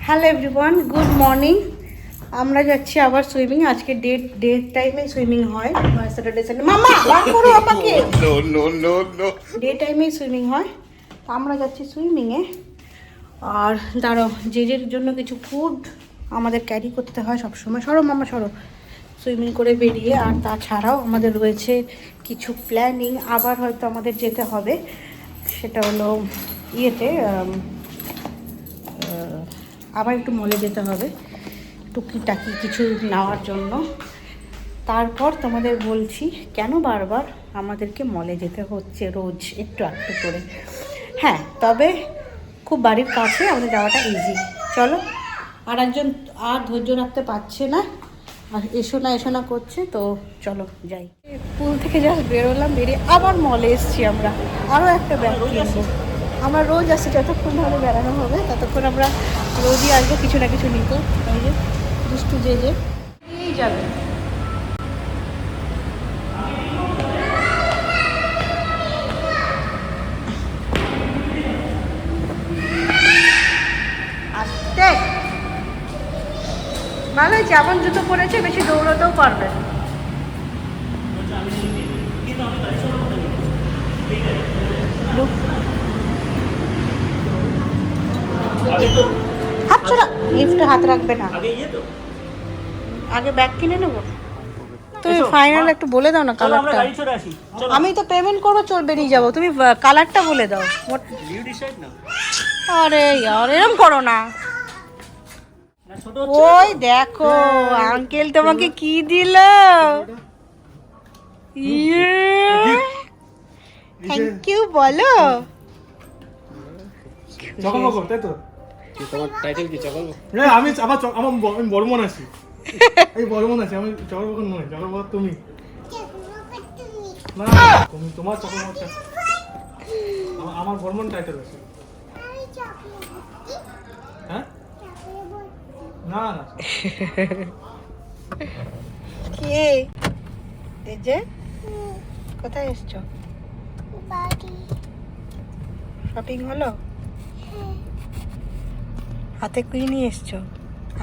Hello everyone, good morning. আমরা যাচ্ছি আবার সুইমিং। আজকে ডে টাইমে সুইমিং হয়, স্যাটারডে সানডে। মামা বার করো আমাকে। ডে টাইমে সুইমিং হয়, আমরা যাচ্ছি সুইমিংয়ে। আর দাঁড়ো, যে জন্য কিছু ফুড আমাদের ক্যারি করতে হয় সবসময়। সরো মামা সরো, সুইমিং করে বেরিয়ে। আর তাছাড়াও আমাদের রয়েছে কিছু প্ল্যানিং। আবার হয়তো আমাদের যেতে হবে, সেটা হলো ইয়েতে, আবার একটু মলে যেতে হবে টুকিটাকি কিছু নেওয়ার জন্য। তারপর তোমাদের বলছি কেন বারবার আমাদেরকে মলে যেতে হচ্ছে রোজ একটু একটু করে। হ্যাঁ, তবে খুব বাড়ির কাছে আমাদের যাওয়াটা ইজি। চলো, আর একজন আর ধৈর্য রাখতে পারছে না, আর এসো না করছে, তো চলো যাই। পুল থেকে জাস্ট বেরোলাম, বেরিয়ে আবার মলে এসছি আমরা। আরও একটা ব্যাগ কিনবো। আমরা রোজ আসি, যতক্ষণ ধরে বেড়ানো হবে ততক্ষণ আমরা রোজই আসবো কিছু না কিছু নিতে। এই যে দুষ্টু যে নিয়েই যাবে। আসতে ভালো হয়েছে, এমন জুতো পরেছে, বেশি দৌড়াতেও পারবে। হাত ছড়া, লিফটে হাত রাখবে না। আগে ব্যাগ কিনে নেবো। তুমি ফাইনাল একটু বলে দাও না কালারটা। আমি তো পেমেন্ট করবো, চল বেরিয়ে যাবো। তুমি কালারটা বলে দাও। আরে ইয়ার, এরকম করো না। ওই দেখো আঙ্কেল তোমাকে কি দিল। থ্যাংক ইউ বলো। তাই তো? তোমার টাইটেল কি? আমি বর্মন আছি। এই বর্মন আছি, আমি চকরবকর নই। চকরবকর তুমি না, তুমি তোমার চকরবকর। আমার বর্মন টাইটেল আছে। হ্যাঁ না না, কে এই যে? কোথায় এসছো? শপিং হলো? হাতে কি নিয়ে এসছো?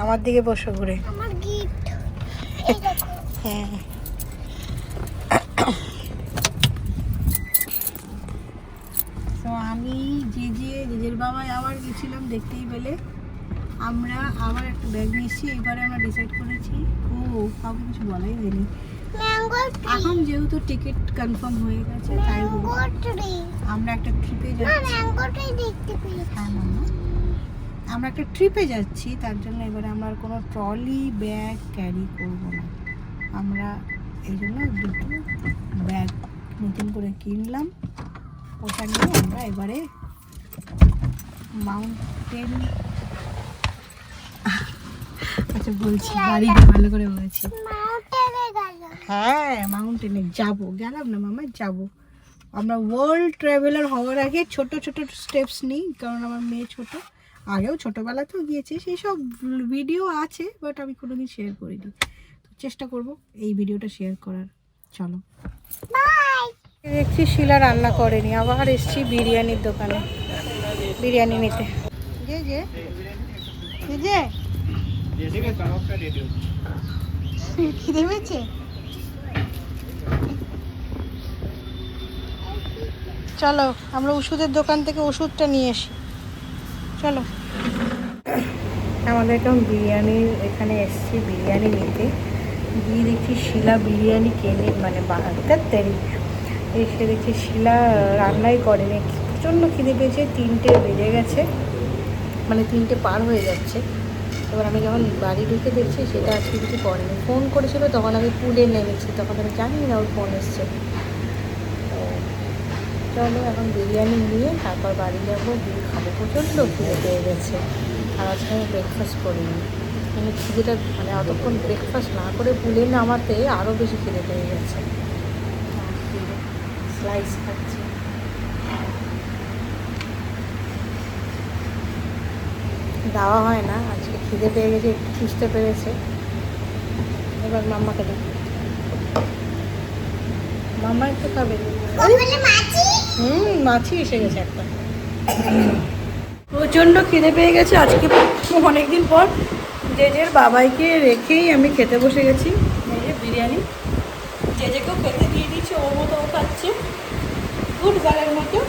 আমার দিকে বসো ঘুরে। হ্যাঁ, তো আমি জেজের বাবাই আবার গেছিলাম, দেখতেই পেলে। আমরা আবার একটা ব্যাগ নিয়েছি। এবারে আমরা ডিসাইড করেছি, কাউকে কিছু বলাই হয়নি। এখন যেহেতু টিকিট কনফার্ম হয়ে গেছে, তাই আমরা একটা ট্রিপে যাচ্ছি। হ্যাঁ মামা, আমরা একটা ট্রিপে যাচ্ছি, তার জন্য এবারে আমরা কোনো ট্রলি ব্যাগ ক্যারি করব না। আমরা এই জন্য দুটো ব্যাগ নতুন করে কিনলাম। ওটা নিয়ে আমরা এবারে মাউন্টেন, আচ্ছা বলছি বাড়ি ভালো করে বলেছি। হ্যাঁ, মাউন্টেনে গেলাম না মামা, যাবো। আমরা ওয়ার্ল্ড ট্রাভেলার হওয়ার আগে ছোট ছোট স্টেপস নিই, কারণ আমার মেয়ে ছোট। আগেও ছোটোবেলাতেও গিয়েছি, সেই সব ভিডিও আছে, বাট আমি কোনোদিন শেয়ার করিনি। তো চেষ্টা করব এই ভিডিওটা শেয়ার করার। চলো বাই। দেখছি শিলা রান্না করেনি, আবার এসছি বিরিয়ানির দোকানে বিরিয়ানি নিতে। খিদে পেয়েছে? চলো আমরা ওষুধের দোকান থেকে ওষুধটা নিয়ে আসি। চলো, আমাদের এখন বিরিয়ানির এখানে এসছি বিরিয়ানি নিতে। গিয়ে দেখছি শিলা বিরিয়ানি কেনে, মানে বানাতে দেরি। এসে দেখছি শিলা রান্নাই করেনি। প্রচণ্ড খিদে পেয়েছে, 3টে বেজে গেছে, মানে 3টে পার হয়ে যাচ্ছে। এবার আমি যখন বাড়ি ঢুকে দেখছি সেটা আজকে কিছু করেনি। ফোন করেছিল, তখন আমি পুলে নেমেছি, তখন আমি জানি না ওর ফোন এসছে। তো চলো এখন বিরিয়ানি নিয়ে তারপর বাড়ি যাবো, গিয়ে খাবো। প্রচণ্ড খিদে পেয়ে গেছে, আর আজকে আমি ব্রেকফাস্ট করিনি। মানে খিদেটা, মানে অতক্ষণ ব্রেকফাস্ট না করে পুলে নামাতে আরও বেশি খিদে পেয়ে গেছে। স্লাইস খাচ্ছি। দেওয়া হয় না, আজকে খিদে পেয়ে গেছে, একটু চুষতে পেরেছে। এবার মাম্মাকে দেখ। মামা একটু খাবে। মাছি এসে গেছে একটা। প্রচণ্ড খিদে পেয়ে গেছে আজকে অনেকদিন পর। জেজের বাবাইকে রেখেই আমি খেতে বসে গেছি। এই যে বিরিয়ানি জেজেকেও খেতে দিয়ে দিয়েছি, ওর মতো ও খাচ্ছে গুড গার্লের মতো।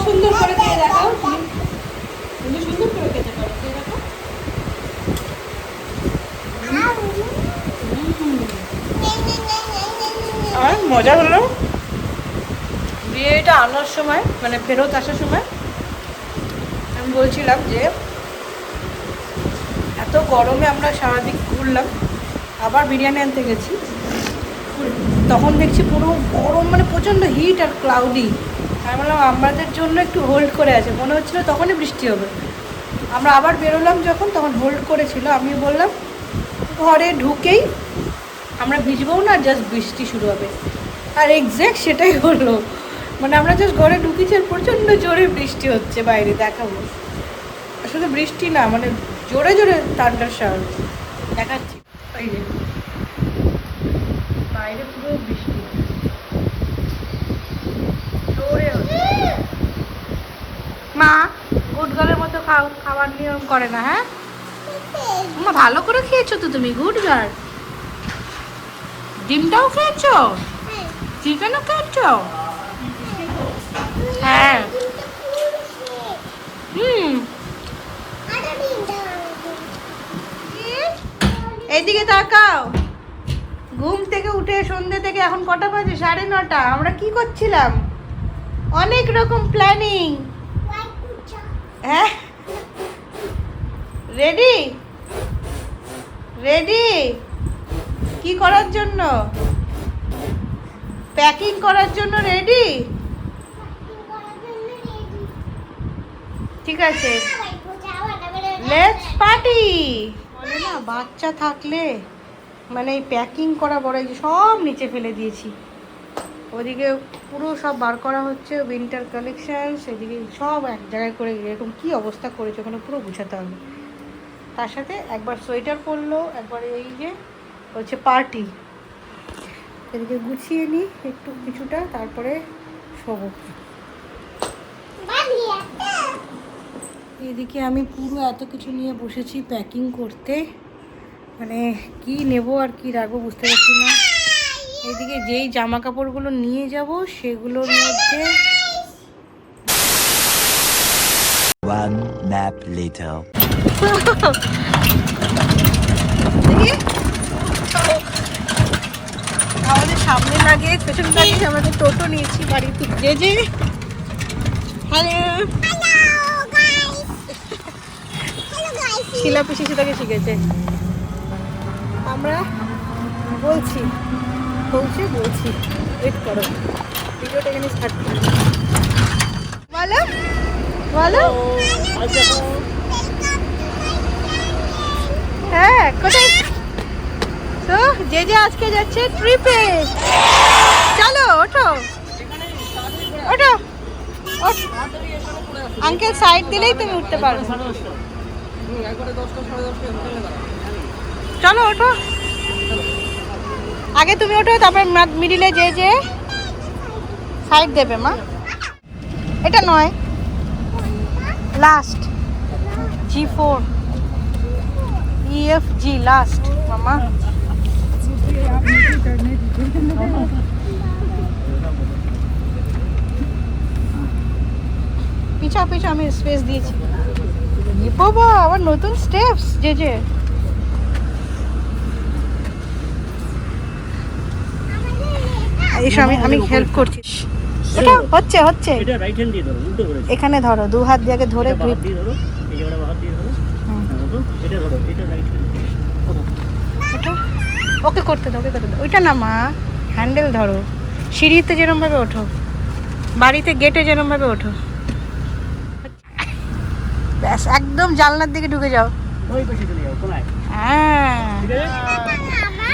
সুন্দর করে খেয়ে দেখাও, তুমি সুন্দর করে খেতে পারো, খেয়ে দেখো। আর মজা হলো বিয়েটা আনার সময়, মানে ফেরত আসার সময় আমি বলছিলাম যে এত গরমে আমরা সারাদিন ঘুরলাম, আবার বিরিয়ানি আনতে গেছি, তখন দেখছি পুরো গরম, মানে প্রচণ্ড হিট আর ক্লাউডি। আমি বললাম আমাদের জন্য একটু হোল্ড করে আছে, মনে হচ্ছিলো তখনই বৃষ্টি হবে। আমরা আবার বেরোলাম যখন, তখন হোল্ড করেছিল। আমি বললাম ঘরে ঢুকেই আমরা ভিজবও না, জাস্ট বৃষ্টি শুরু হবে। আর এক্স্যাক্ট সেটাই হলো, মানে আমরা জাস্ট ঘরে ঢুকেছি আর প্রচণ্ড জোরে বৃষ্টি হচ্ছে বাইরে। দেখাবো শুধু বৃষ্টি না, মানে জোরে জোরে থান্ডার শাওয়ার দেখাচ্ছি। বাইরে বাইরে পুরো বৃষ্টি জোরে হচ্ছে। মা গুড গার্লের মতো খাবার নিয়ম করে না। হ্যাঁ মা, ভালো করে খেয়েছো তো তুমি, গুড গার্ল। ডিমটাও খেয়েছো, চিকেনও খেয়েছো। হ্যাঁ এইদিকে তাকাও। ঘুম থেকে উঠে সন্ধ্যে থেকে এখন কটা বাজে? 9:30। আমরা কি করছিলাম? অনেক রকম প্ল্যানিং। হ্যাঁ রেডি রেডি কি করার জন্য? প্যাকিং করার জন্য রেডি? ঠিক আছে, লেটস পার্টি। বলে না বাচ্চা থাকলে মানে এই প্যাকিং করা বড়, এই যে সব নিচে ফেলে দিয়েছি। ওদিকে পুরো সব বার করা হচ্ছে, উইন্টার কালেকশন, সেদিকে সব এক জায়গায় করে এরকম কী অবস্থা করেছে ওখানে পুরো গুছাতে হবে। তার সাথে একবার সোয়েটার পরলো, একবার এই যে হচ্ছে পার্টি। এদিকে গুছিয়ে নিই একটু কিছুটা, তারপরে শোবো। এদিকে আমি পুরো এত কিছু নিয়ে বসেছি প্যাকিং করতে, মানে কি নেব আর কি রাখবো বুঝতে পারছি না। এদিকে যেই জামা কাপড়গুলো নিয়ে যাব সেগুলোর মধ্যে One nap later. আমাদের সামনে লাগে পেছন লাগে, আমাদের টোটো নিয়েছি বাড়িতে। যে হ্যালো শিলা পিসি সেটাকে শিখেছে। আমরা বলছি ওয়েট করো, ভিডিওটা এখানে স্টার্ট করি। বলো বলো। হ্যাঁ কোথায়? তো যে আজকে যাচ্ছে ট্রিপে। চলো ওঠো ওঠো। আঙ্কেল সাইড দিলেই তুমি উঠতে পারবে। চলো ওঠো, আগে তুমি ওঠো, তারপরে মিডিলে যে সাইড দেবে। মা এটা নয়, লাস্ট G4 EFG লাস্ট। মামা পিছা আমি স্পেস দিয়েছি। বাবা আমার নতুন স্টেপস যে এসো, আমি হেল্প করছি। ওটা হচ্ছে এটা রাইট হ্যান্ড দিয়ে ধরো, উল্টো করে এখানে ধরো, দু হাত দিয়ে ধরে হাত দিয়ে ধরো, এই জায়গাটা হাত দিয়ে ধরো। এটা ধরো, এটা রাইট হ্যান্ড। ওকে করতে দাও। ওইটা না মা, হ্যান্ডেল ধরো। সিঁড়িতে যেরকম ভাবে ওঠো, বাড়িতে গেটে যেরকম ভাবে ওঠো, ব্যাস একদম জানলার দিকে ঢুকে যাও। ওই পাশে চলে যাও কোনায়। হ্যাঁ ঠিক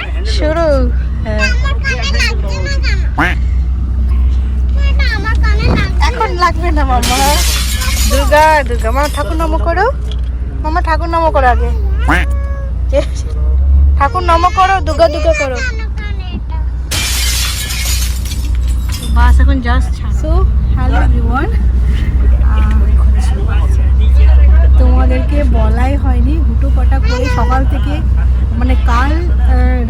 আছে, শুরু। হ্যাঁ এখন লাগবে না মামা। দুর্গা মামা ঠাকুর নম করো, মামা ঠাকুর নম করো আগে। ঠাকুর নম করো, দুর্গা করো। বাস এখন জাস্ট সো হ্যালো এভরিওয়ান, তোমাদেরকে বলাই হয়নি, হুটোপাটা করে সকাল থেকে মানে কাল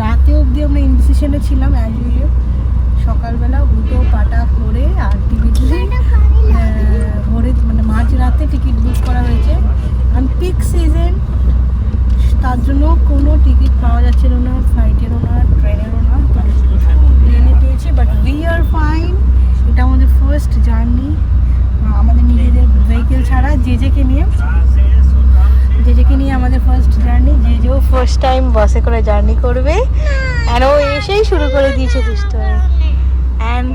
রাতে অবধি আমরা ইনডিসিশনে ছিলাম অ্যাজ ইউজুয়াল। সকালবেলা হুটো পাটা করে আর টিকিট ভোরে মানে মাঝরাতে টিকিট বুক করা হয়েছে। আর পিক সিজন, তার জন্য কোনো টিকিট পাওয়া যাচ্ছিল না, ফ্লাইটেরও না, ট্রেনেরও না, প্লেনে পেয়েছি। But we are fine. এটা আমাদের ফার্স্ট জার্নি, আমাদের নিজেদের ভেহিকেল ছাড়া জেজেকে নিয়ে আমাদের ফার্স্ট জার্নি। জেজেও ফার্স্ট টাইম বাসে করে জার্নি করবে, আর ও এসেই শুরু করে দিয়েছে দুষ্ট হয়ে। অ্যান্ড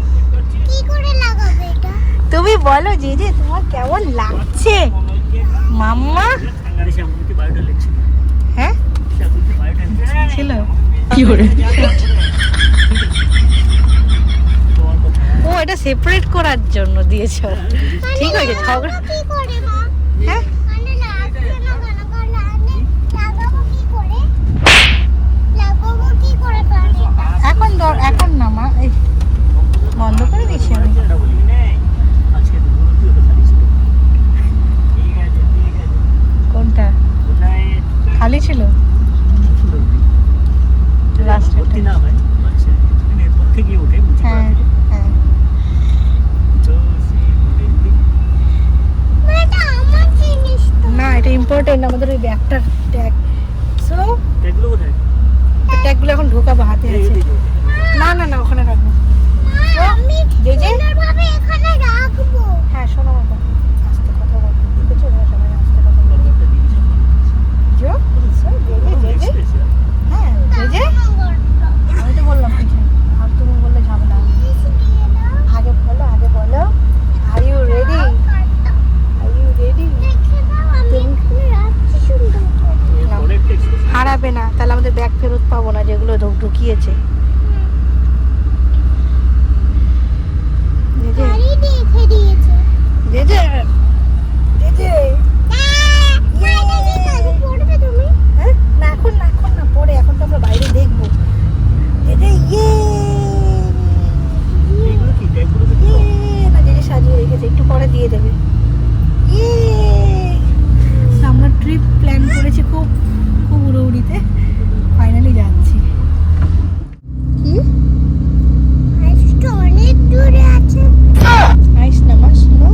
তুমি বলো জেজে তোমার কেমন লাগছে মাম্মা? হ্যাঁ ছিল কি করে? ও এটা সেপারেট করার জন্য দিয়েছো, ঠিক আছে। ঝগড়া হ্যাঁ এখন না মা, এই বন্ধ করে দিয়েছি আমি। কোনটা খালি ছিল? হ্যাঁ হ্যাঁ। না এটা ইম্পর্টেন্ট, আমাদের ওই ব্যাগটার ট্যাগ। সো ট্যাগগুলো এখন ঢোকাবো, হাতে আছে। না না না ওখানে রাখবো। হ্যাঁ শোনো বাবা, আস্তে কথা বলো, দেখেছো ওরা সবাই আস্তে কথা বলো। হ্যাঁ জেজে আমি তো বললাম কিছু, আর তুমি বললে ঝামেলা। আগে বলো আর ইউ রেডি? হারাবে না, তাহলে আমাদের ব্যাগ ফেরত পাবো না যেগুলো ঢুকিয়েছে। এখন না পরে, এখন তো আমরা বাইরে দেখবো। সাজিয়ে রেখেছে, একটু পরে দিয়ে দেবে। আমরা ট্রিপ প্ল্যান করেছি খুব খুব উড়োউড়িতে, ফাইনালি যাচ্ছি। কি অনেক দূরে আছে, আইস না মাস নো।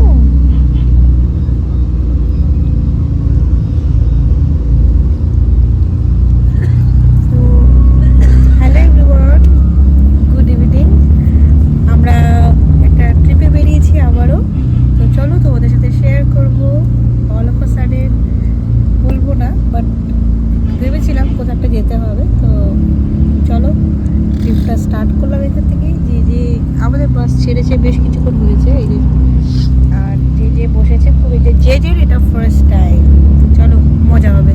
Hello everyone, good evening. আমরা একটা ট্রিপে বেরিয়েছি আবারও, তো চলো তোমাদের সাথে শেয়ার করবো। অল অফ আ সাডেন বলবো না, বাট ভেবেছিলাম কোথাও একটা যেতে হবে, তো চলো ট্রিপটা স্টার্ট করলাম এখান থেকেই। যে আমাদের বাস ছেড়েছে বেশ কিছুক্ষণ হয়েছে, এই যে, আর যে বসেছে খুব, যে এটা ফার্স্ট টাইম। চলো মজা হবে।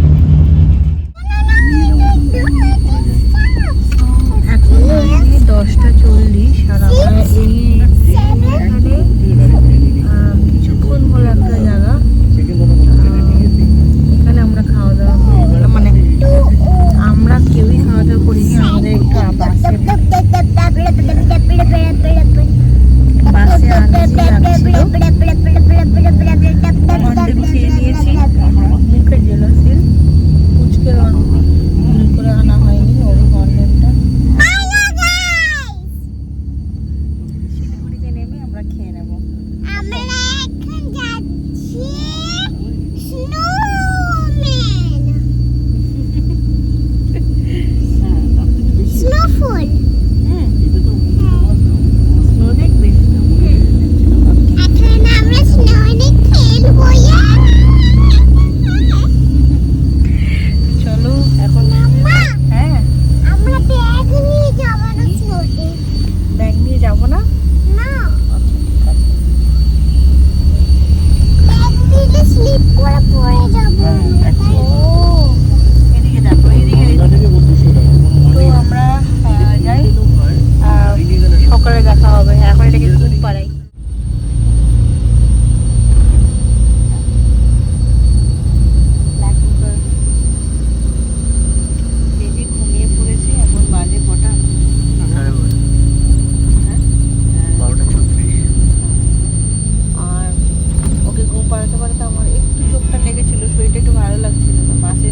এখন 10:40, আর আমরা এইখানে কিছুক্ষণ হলো একটা জায়গা, এখানে আমরা খাওয়া দাওয়া করলাম, মানে আমরা কেউই খাওয়া দাওয়া করিনি, আমাদের একটু বাসে আনছি লাগছিল, খেয়ে নিয়েছি, মুখের জন্য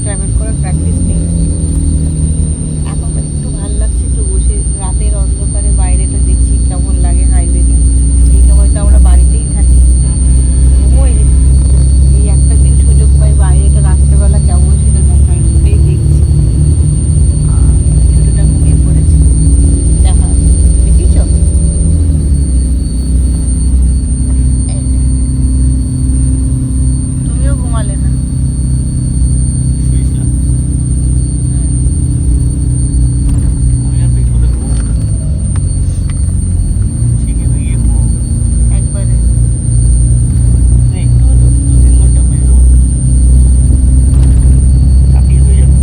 ট্রাভেল করার প্র্যাকটিস নেই। এখন একটু ভালো লাগছে, একটু বসে রাতের অন্ধকারে বাইরেটা দেখছি কেমন লাগে হাইওয়েটা। এই সময় তো আমরা বাড়িতেই থাকি, ঘুমোই। এই একটা দিন সুযোগ পাই বাইরেটা রাত্রেবেলা কেমন ছিল দেখার, সেটাই দেখছি। আর ছোটটা ঘুমিয়ে পড়েছে, দেখা দেখিস তুমিও ঘুমালে না? শুয়েছিলাম আমি আর পেছনে ঘুমো শিখে গিয়ে ঘুমো একবারে একটু 2-3 ঘন্টা হয়ে যাবো চাকরি হয়ে যাবে।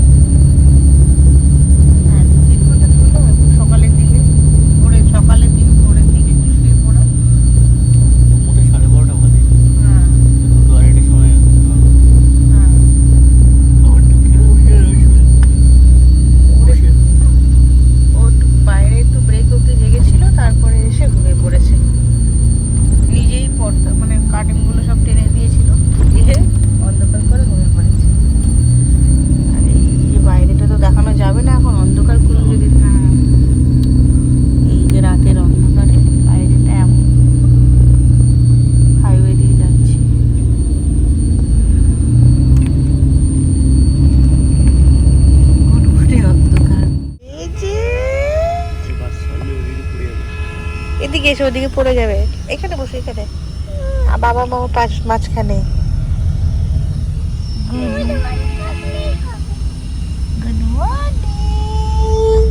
হ্যাঁ 2-3 ঘন্টা শুলো, সকালের দিকে ভোরের দিকে একটু শুয়ে পড়ো। মোটে 12:30 বাজে, হ্যাঁ 2-2:30টার সময় হ্যাঁ খাবারটা খেয়ে বসে রয়েছে বসে ও একটু বাইরে একটু ব্রেক অব্দি জেগেছিল, তারপরে এসে ঘুমিয়ে পড়েছে। নিজেই পর্দা মানে কার্টেনগুলো সব টেনে দিয়েছিল, দিয়ে অন্ধকার করে ঘুমিয়ে পড়েছে। আর এই যে বাইরেটা তো দেখানো যাবে না এখন, অন্ধকার করে যদি এই যে রাতের অন্ধকারে বাইরেটা এমন হাইওয়ে দিয়ে যাচ্ছি। ঘুটঘুটে অন্ধকার। এই যে বাস চাললে ওদিকে পড়ে যাবে। এদিকে এসে ওদিকে পড়ে যাবে, এখানে বসে এখানে আর বাবা মামা মাঝখানে। Good morning,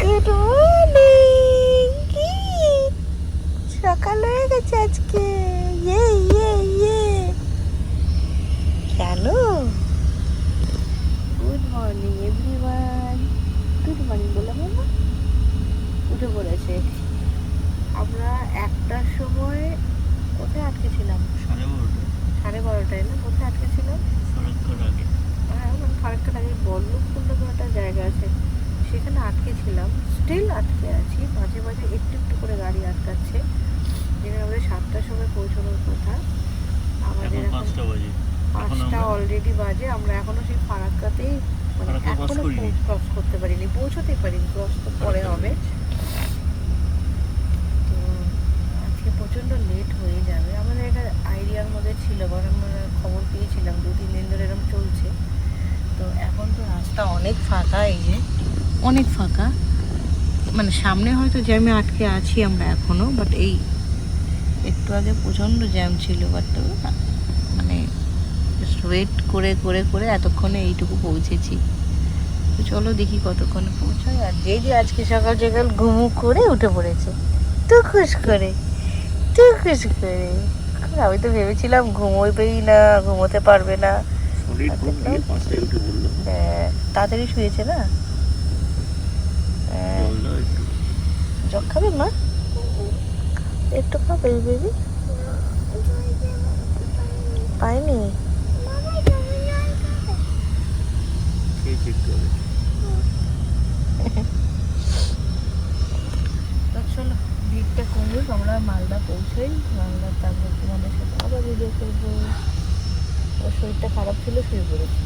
good morning. কি সকাল হয়ে গেছে আজকে? ইয়ে ইয়ে ইয়ে কেন? Good morning everyone, good morning বললাম না? উঠে পড়েছে। আমরা 1টার সময় কোথায় আটকে ছিলাম? 12:30 12:30টায় না? কোথায় আটকে ছিলাম? ফারাক্কার আগে হ্যাঁ মানে ফারাক্কার আগে বল্লভকুণ্ড কোনো একটা জায়গা আছে, সেখানে আটকে ছিলাম। স্টিল আটকে আছি, মাঝে মাঝে একটু একটু করে গাড়ি আটকাচ্ছে। যেখানে আমাদের 7টার সময় পৌঁছানোর কথা, আমাদের এখন এখন 5টা বাজে। এখন 5টা আমরা অলরেডি বাজে। আমরা এখনো সেই ফারাক্কাতেই মানে ফারাক্কা cross এখনো করিনি। ক্রস করতে পারিনি, পৌঁছতে পারিনি। ক্রস তো পরে হবে। তো আজকে প্রচণ্ড লেট হয়ে যাবে। আমাদের একটা আইডিয়ার মধ্যে ছিল, কারণ আমরা খবর পেয়েছিলাম 2-3 দিন ধরে এরকম চলছে। তো এখন তো রাস্তা অনেক ফাঁকা, এই যে অনেক ফাঁকা। মানে সামনে হয়তো জ্যামে আটকে আছি আমরা এখনও, বাট এই একটু আগে প্রচণ্ড জ্যাম ছিল। বাট মানে ওয়েট করে করে করে এতক্ষণে এইটুকু পৌঁছেছি। তো চলো দেখি কতক্ষণে পৌঁছায়। আর যে আজকে সকাল সকাল ঘুমু করে উঠে পড়েছে টুকুস করে টুকুস করে। আমি তো ভেবেছিলাম ঘুমোবেই না, ঘুমোতে পারবে না। সলিড ঘুম দিয়ে 5টায় উঠে বললো তাড়াতাড়ি শুয়েছে না? জল দাও একটু। জল খাবে মা? একটু খাবে বেবি? পাইনি? খেয়ে চেক করে তো চলো ভিড়টা কমুক, আমরা মালদা পৌঁছাই। মালদা তারপর তোমাদের সাথে আবার ভিডিও করবো। ওর শরীরটা খারাপ ছিল, শুয়ে পড়েছি।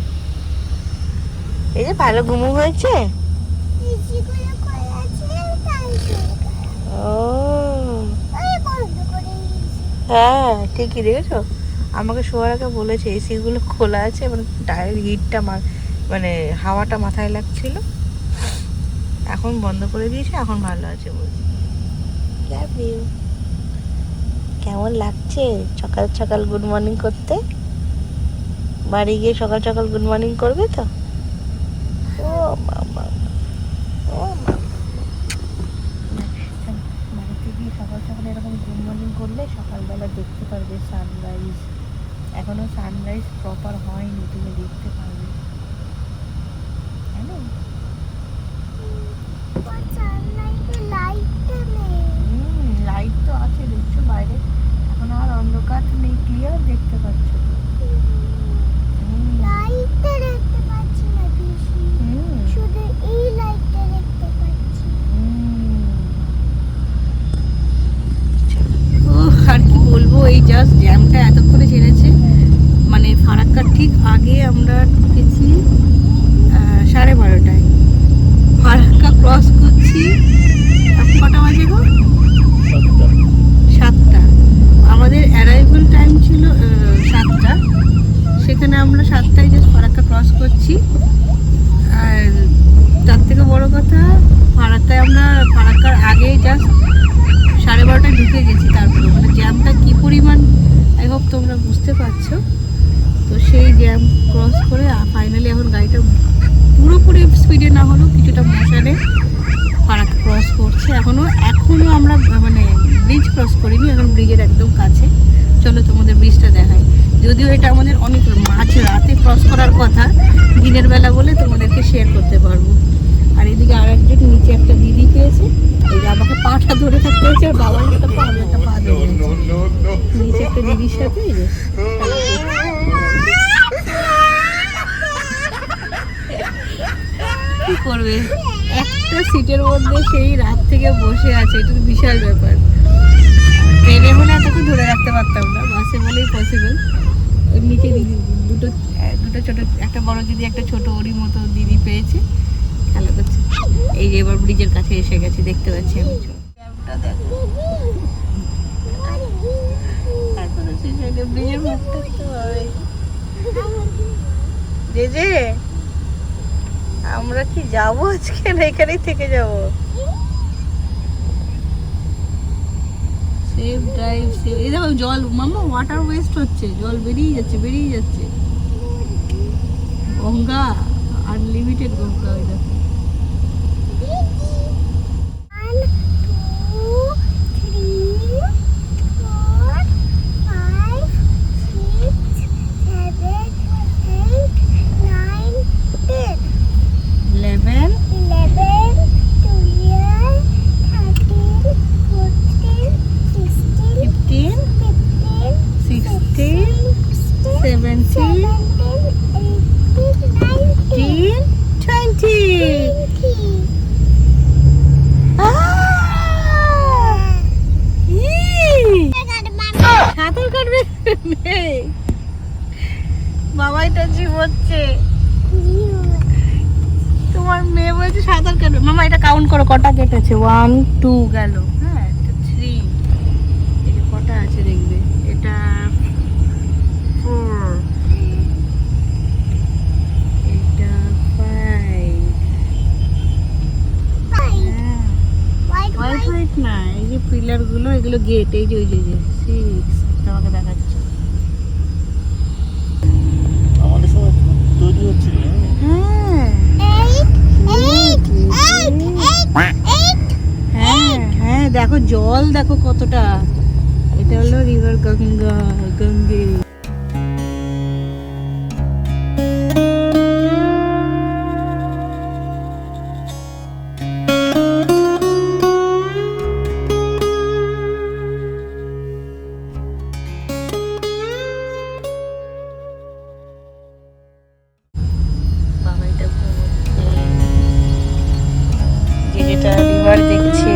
এই যে ভালো ঘুমু হয়েছে। ও হ্যাঁ ঠিকই দেখেছো, আমাকে শোয়ার আগে বলেছে এসিগুলো খোলা আছে, মানে টায়ারের হিটটা মানে হাওয়াটা মাথায় লাগছিল। এখন বন্ধ করে দিয়েছে, এখন ভালো আছে বলছে। Love you. কেমন লাগছে সকাল সকাল গুড মর্নিং করতে? বাড়ি গিয়ে সকাল সকাল গুড মর্নিং করবে তো? ও মামা, ও মামা। বাড়িতে গিয়ে সকাল সকাল এরকম গুড মর্নিং করলে সকালবেলা দেখতে পারবে সানরাইজ। এখনো সানরাইজ প্রপার হয়নি, তুমি দেখতে পারবে। জানো লাইট তো আছে, দেখছো বাইরে এখন আর অন্ধকার নেই, ক্লিয়ার দেখতে পাচ্ছ। আর কি বলবো, এই জাস্ট জ্যামটা এতক্ষণে ছেড়েছে। মানে ফারাক্কা ফারাক্কার ঠিক আগে আমরা ঢুকেছি 12:30টায়। ফারাক্কা ক্রস করছি এখন কটা বাজে গো? 7টা। আমাদের অ্যারাইভাল টাইম ছিল 7টা, সেখানে আমরা 7টায় জাস্ট ফারাক্কা ক্রস করছি। আর তার থেকে বড় কথা, ফারাক্কায় আমরা ফারাক্কার আগে জাস্ট 12:30টায় ঢুকে গেছি। তারপরে মানে জ্যামটা কী পরিমাণ আই হোপ তোমরা বুঝতে পারছো। তো সেই জ্যাম ক্রস করে ফাইনালি এখন গাড়িটা পুরোপুরি স্পিডে না হলেও কিছুটা মোশনে ফারাক্কা ক্রস করছে। এখনও আমরা মানে ব্রিজ ক্রস করিনি, এখন ব্রিজের একদম কাছে। চলো তোমাদের ব্রিজটা দেখাই। যদিও এটা আমাদের অনেক মাঝ রাতে ক্রস করার কথা, দিনের বেলা বলে তোমাদেরকে শেয়ার করতে পারবো। আর এদিকে আর একজন নিচে একটা দিদি পেয়েছে, এই যে আমাকে পাটা ধরে থাকতে হয়েছে, আর বাবার একটা পা, আমি একটা পা ধরে নিচে একটা দিদির সাথে এই যে কি করবে, একটা সিটের মধ্যে সেই রাত থেকে বসে আছে, এটা তো বিশাল ব্যাপার। ট্রেনে হলে এতক্ষণ ধরে রাখতে পারতাম না, বাসে বলেই পসিবল। ওর নিচে দিদি দুটো ছোট, একটা বড় দিদি একটা ছোট ওরই মতো দিদি পেয়েছে, খেলা করছে। এই যে এবার ব্রিজের কাছে এসে গেছি, দেখতে পাচ্ছি আমি। ব্রিজের মুখটা যে আমরা কি যাবো আজকে না এখানেই থেকে যাবো? Safe drive safe. এই দেখো জল, মামা ওয়াটার ওয়েস্ট হচ্ছে, জল বেরিয়ে যাচ্ছে। গঙ্গা, আনলিমিটেড গঙ্গা। ওই দেখো বাবাই তো জিভ হচ্ছে, তোমার মেয়ে বলছে সাঁতার কাটবে। মামা এটা কাউন্ট করো কটা কেটেছে। 1 2 গেল, হ্যাঁ 3, এই যে কটা আছে দেখবে, এটা 4, এটা 5, হোয়াইট না, এই যে পিলার গুলো এগুলো গেট, এই যে ওই যে 6 তোমাকে দেখাচ্ছে। আমাদের সময় তৈরি হচ্ছিল। হ্যাঁ দেখো জল, দেখো কতটা। এটা হলো রিভার গঙ্গে। যেটা রিভার দেখছে,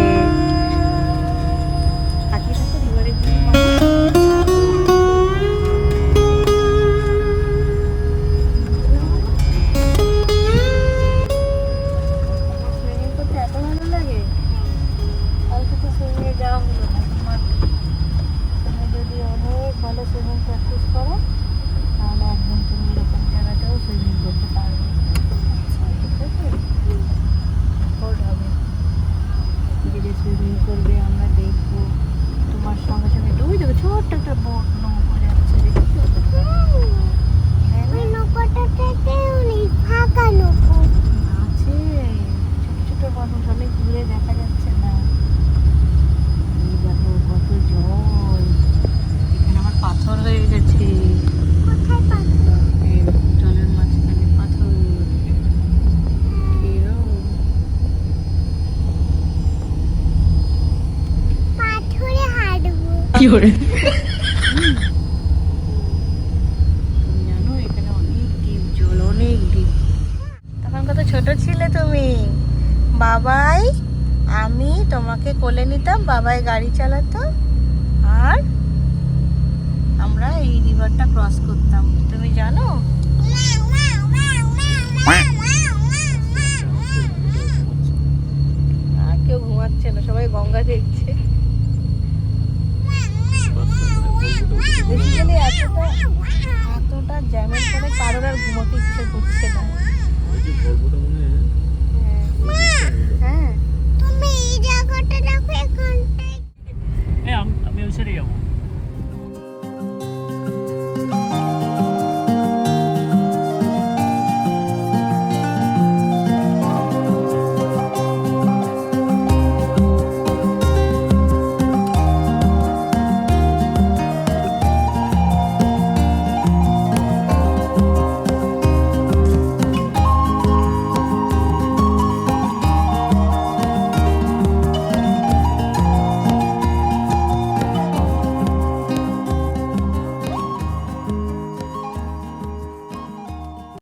সুইমিং করবে, আমরা দেখবো। তোমার সঙ্গে সঙ্গে ওই দেখো ছোট্ট একটা বোট, নৌকো যাচ্ছে, আছে ছোট ছোট মানুষ, অনেক দূরে দেখা যাচ্ছে না। এই দেখো কত জল, এখানে আমার পাথর হয়ে গেছে। জলের মাঝখানে পাথর। জানো এখানে অনেক ডিপ জল, অনেক ডিপ। তখন কত ছোট ছিলে তুমি। বাবাই আমি তোমাকে কোলে নিতাম, বাবাই গাড়ি চালাতো, আর আমরা এই রিভারটা ক্রস করতাম। তুমি জানো? আর কেউ ঘুমাচ্ছে না, সবাই গঙ্গা দেখছে। বেসিক্যালি এতটা জ্যামের পরে কারোর আর ঘুমোতে ইচ্ছে করছে না। আমি ওই সাইডে যাবো।